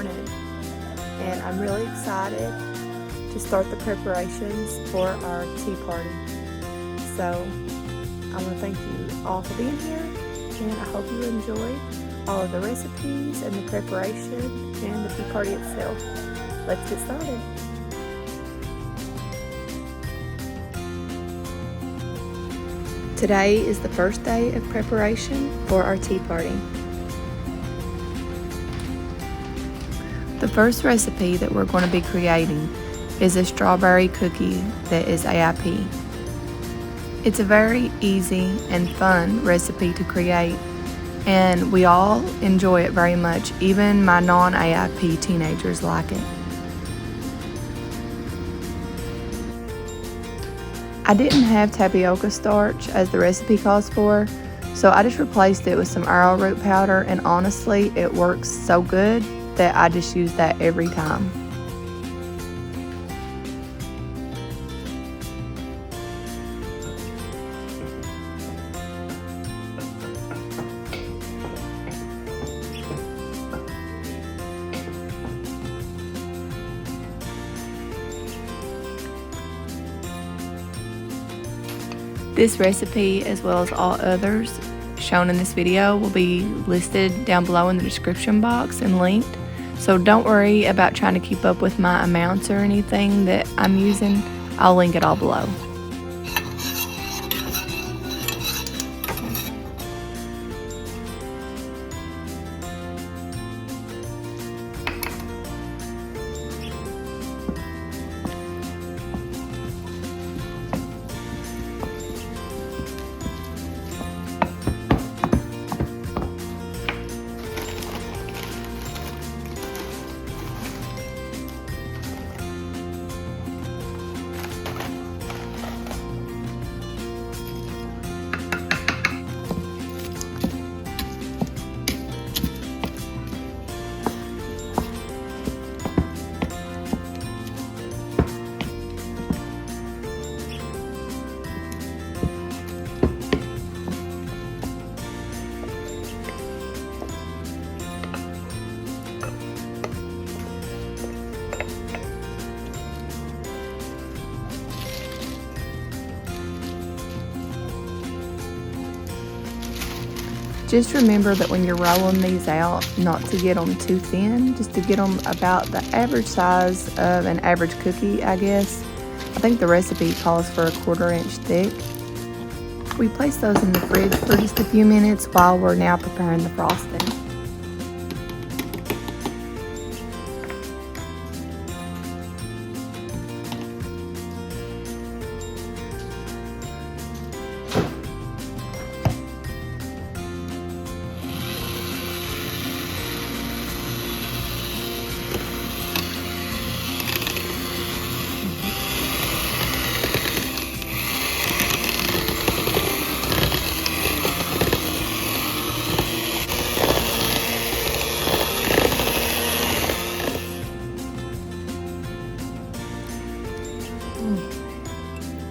morning, and I'm really excited to start the preparations for our tea party. So I want to thank you all for being here, and I hope you enjoy all of the recipes and the preparation and the tea party itself. Let's get started. Today is the first day of preparation for our tea party. The first recipe that we're going to be creating is a strawberry cookie that is AIP. It's a very easy and fun recipe to create, and we all enjoy it very much. Even my non-AIP teenagers like it. I didn't have tapioca starch as the recipe calls for, so I just replaced it with some arrowroot powder, and honestly it works so good that I just use that every time. This recipe, as well as all others shown in this video, will be listed down below in the description box and linked. So don't worry about trying to keep up with my amounts or anything that I'm using. I'll link it all below. Just remember that when you're rolling these out, not to get them too thin, just to get them about the average size of an average cookie, I guess. I think the recipe calls for a 1/4 inch thick. We place those in the fridge for just a few minutes while we're now preparing the frosting.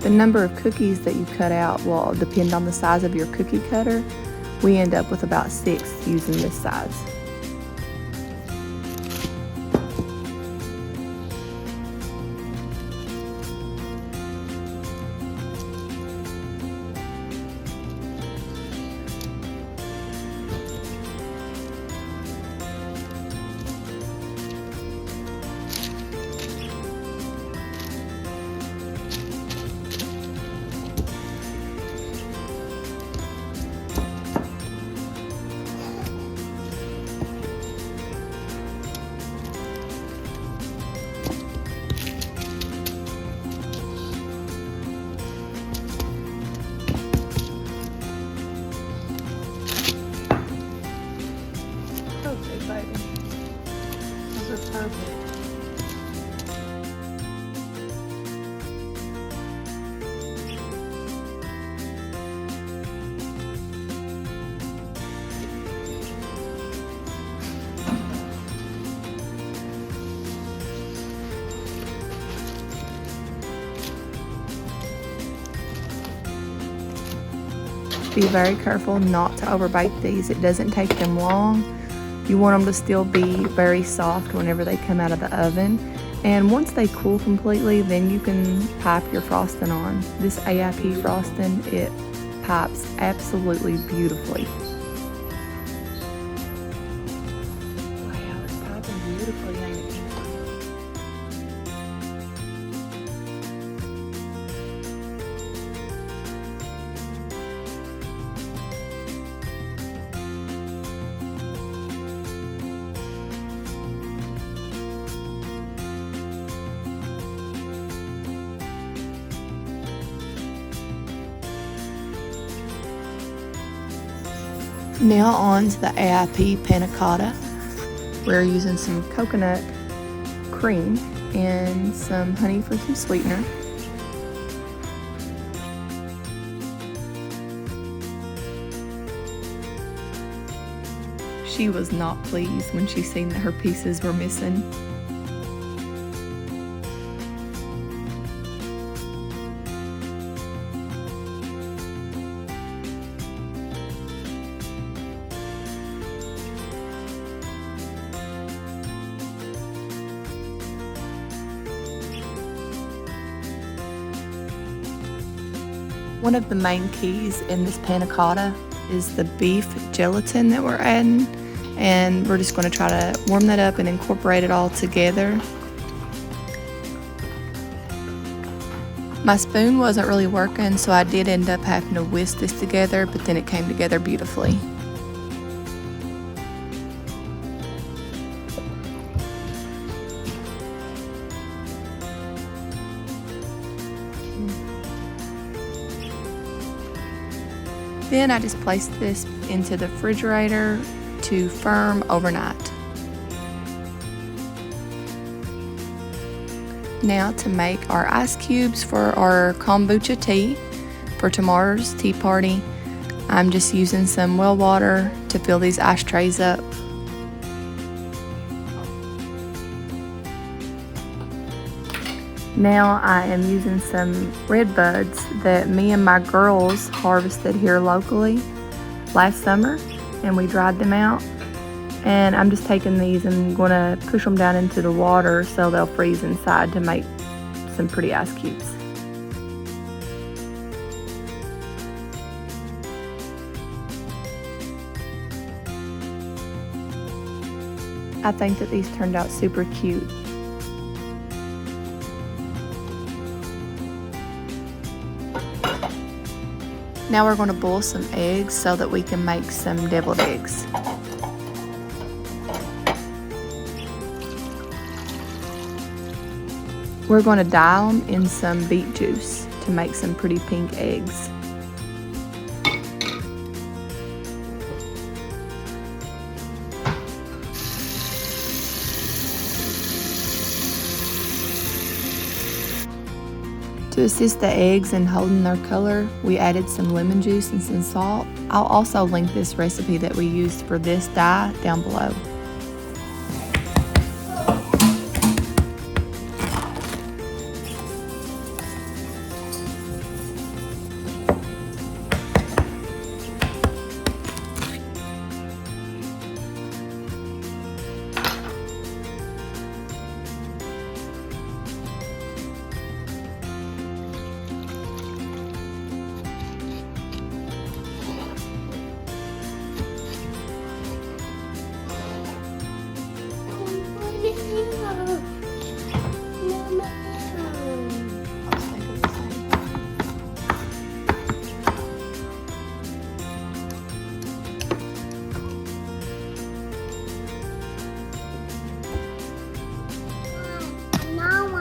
The number of cookies that you cut out will depend on the size of your cookie cutter. We end up with about 6 using this size. Baby. Those are perfect. Be very careful not to overbake these. It doesn't take them long You want them to still be very soft whenever they come out of the oven. And once they cool completely, then you can pipe your frosting on. This AIP frosting, it pipes absolutely beautifully. Wow, it's piping beautifully, ain't it? Now on to the AIP Panna Cotta. We're using some coconut cream and some honey for some sweetener. She was not pleased when she seen that her pieces were missing. One of the main keys in this panna cotta is the beef gelatin that we're adding, and we're just going to try to warm that up and incorporate it all together. My spoon wasn't really working, so I did end up having to whisk this together, but then it came together beautifully. Then I just placed this into the refrigerator to firm overnight. Now to make our ice cubes for our kombucha tea for tomorrow's tea party, I'm just using some well water to fill these ice trays up. Now I am using some red buds that me and my girls harvested here locally last summer, and we dried them out. And I'm just taking these and going to push them down into the water so they'll freeze inside to make some pretty ice cubes. I think that these turned out super cute. Now we're going to boil some eggs so that we can make some deviled eggs. We're going to dye them in some beet juice to make some pretty pink eggs. To assist the eggs in holding their color, we added some lemon juice and some salt. I'll also link this recipe that we used for this dye down below.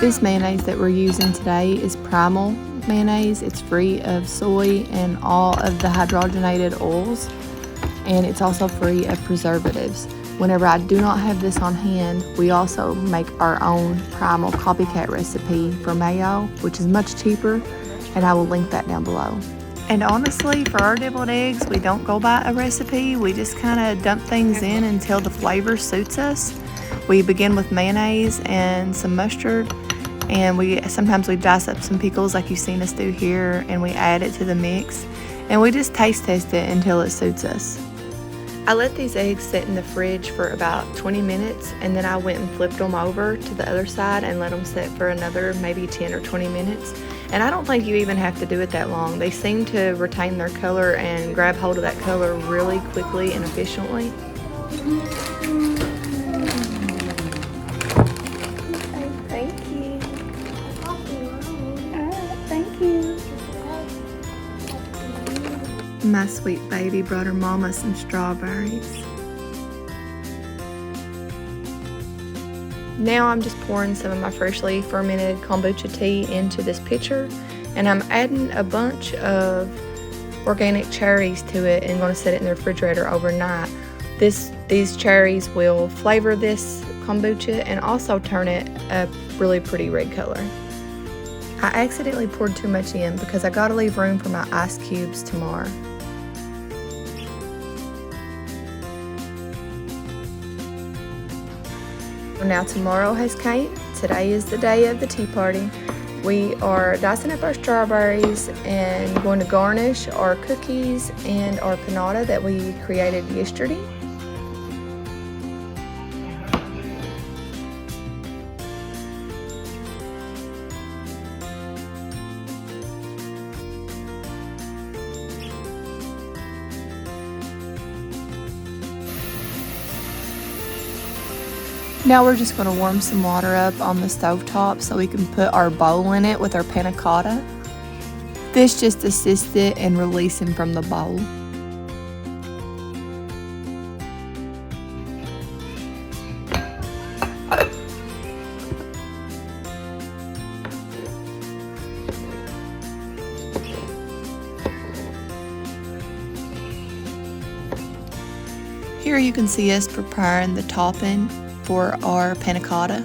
This mayonnaise that we're using today is Primal mayonnaise. It's free of soy and all of the hydrogenated oils, and it's also free of preservatives. Whenever I do not have this on hand, we also make our own Primal copycat recipe for Mayo, which is much cheaper, and I will link that down below. And honestly, for our deviled eggs, we don't go by a recipe. We just kind of dump things in until the flavor suits us. We begin with mayonnaise and some mustard, and sometimes we dice up some pickles like you've seen us do here, and we add it to the mix, and we just taste test it until it suits us. I let these eggs sit in the fridge for about 20 minutes, and then I went and flipped them over to the other side and let them sit for another maybe 10 or 20 minutes. And I don't think you even have to do it that long. They seem to retain their color and grab hold of that color really quickly and efficiently. Thank you. Thank you. My sweet baby brought her mama some strawberries. Now I'm just pouring some of my freshly fermented kombucha tea into this pitcher, and I'm adding a bunch of organic cherries to it and going to set it in the refrigerator overnight. These cherries will flavor this kombucha and also turn it a really pretty red color. I accidentally poured too much in because I got to leave room for my ice cubes tomorrow. Now tomorrow has came. Today is the day of the tea party. We are dicing up our strawberries and going to garnish our cookies and our panada that we created yesterday. Now we're just going to warm some water up on the stovetop so we can put our bowl in it with our panna cotta. This just assists it in releasing from the bowl. Here you can see us preparing the topping for our panna cotta.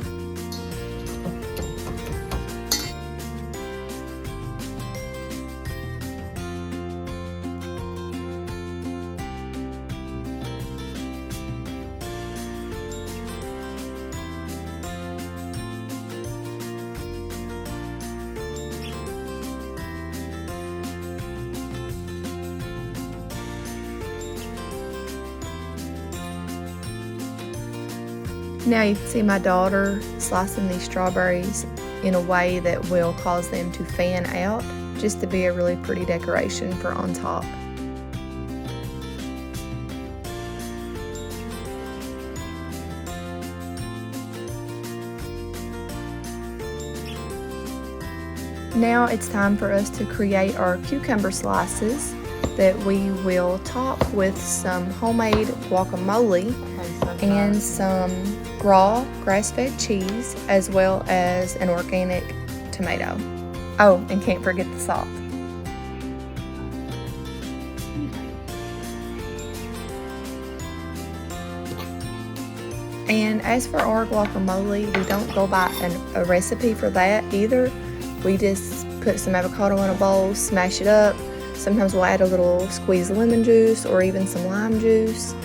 Now you can see my daughter slicing these strawberries in a way that will cause them to fan out, just to be a really pretty decoration for on top. Now it's time for us to create our cucumber slices that we will top with some homemade guacamole and some raw grass-fed cheese, as well as an organic tomato. Oh, and can't forget the salt. And as for our guacamole, we don't go by a recipe for that either. We just put some avocado in a bowl, smash it up. Sometimes we'll add a little squeeze of lemon juice or even some lime juice,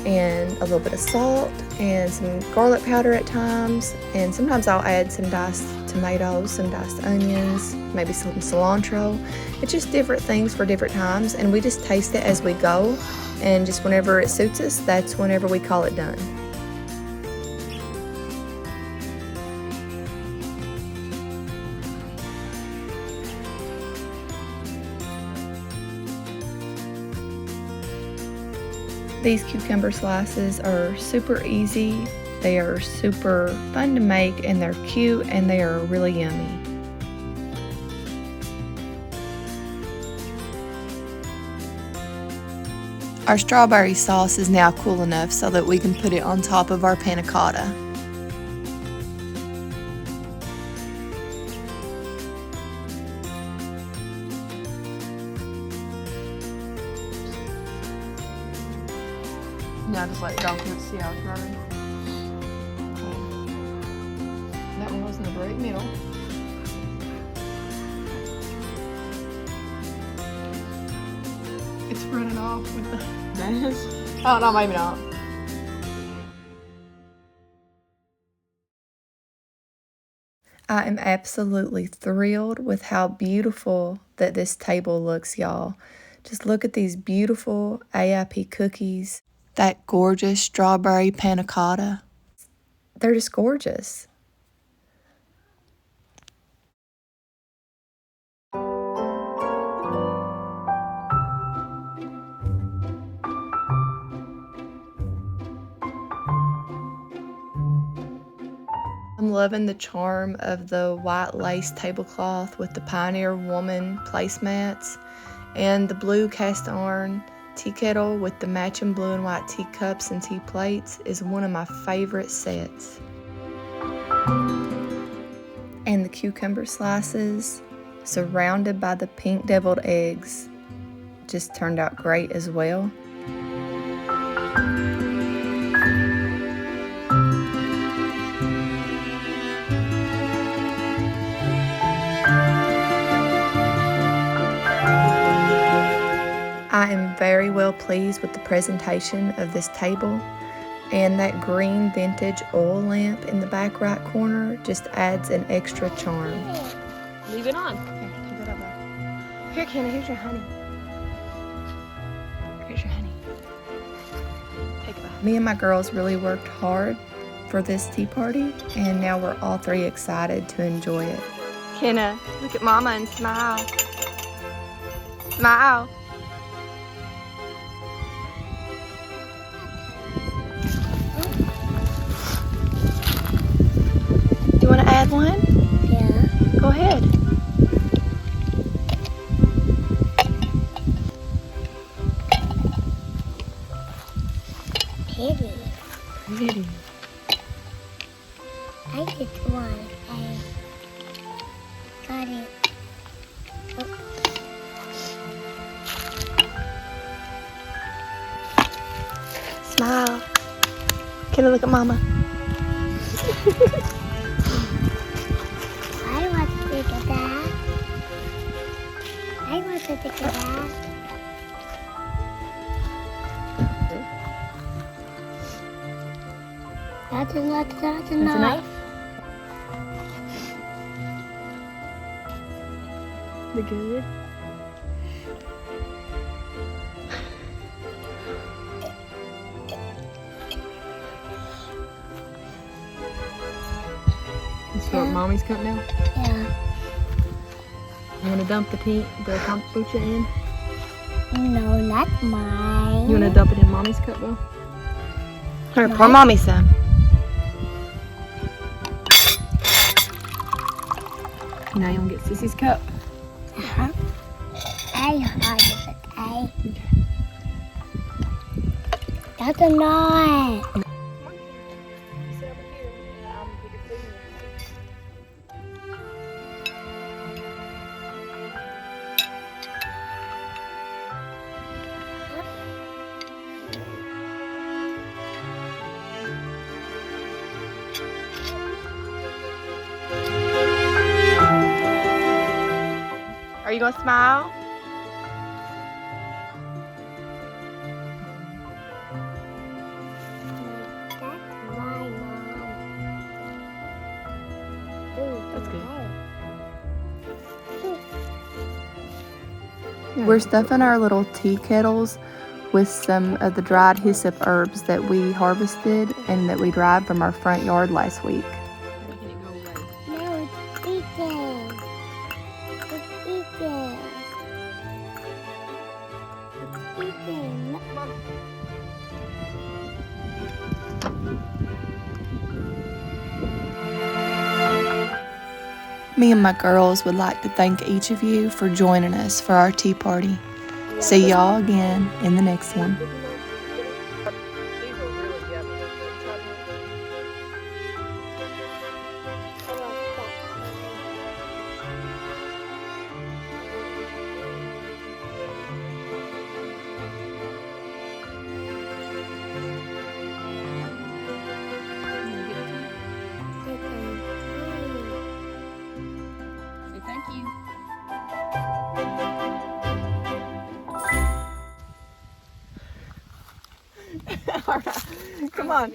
and a little bit of salt and some garlic powder at times, and sometimes I'll add some diced tomatoes, some diced onions, maybe some cilantro. It's just different things for different times, and we just taste it as we go, and just whenever it suits us, that's whenever we call it done. These cucumber slices are super easy, they are super fun to make, and they're cute, and they are really yummy. Our strawberry sauce is now cool enough so that we can put it on top of our panna cotta. Now just let it go and see how it's running. That one was in the right middle. It's running off with the... That is? Oh, no, maybe not. I am absolutely thrilled with how beautiful that this table looks, y'all. Just look at these beautiful AIP cookies. that gorgeous strawberry panna cotta. They're just gorgeous. I'm loving the charm of the white lace tablecloth with the Pioneer Woman placemats and the blue cast iron tea kettle with the matching blue and white teacups and tea plates is one of my favorite sets. And the cucumber slices surrounded by the pink deviled eggs just turned out great as well. I am very well pleased with the presentation of this table, and that green vintage oil lamp in the back right corner just adds an extra charm. Leave it on. Here, keep it up there. Here, Kenna, here's your honey. Here's your honey. Take it back. Me and my girls really worked hard for this tea party, and now we're all three excited to enjoy it. Kenna, look at Mama and smile. Smile. Do you want to add one? Yeah. Go ahead. Pretty. Pretty. I just want a got it. Smile. Kenna, look at Mama. I want to take a bath. I want to take a bath. That's enough. That's enough. The good. You start Mommy's cup now? Yeah. You want to dump the kombucha in? No, not mine. You want to dump it in Mommy's cup, though? Here, pour Mine? Mommy some. Now you want to get Sissy's cup? Uh-huh. I have it. Okay. That's enough. Are you gonna smile? That's my mom. Ooh, That's good. We're stuffing our little tea kettles with some of the dried hyssop herbs that we harvested and that we dried from our front yard last week. No, it's eating. It's eating. It's eating. Me and my girls would like to thank each of you for joining us for our tea party. See y'all again in the next one. Thank you. All right. Come on.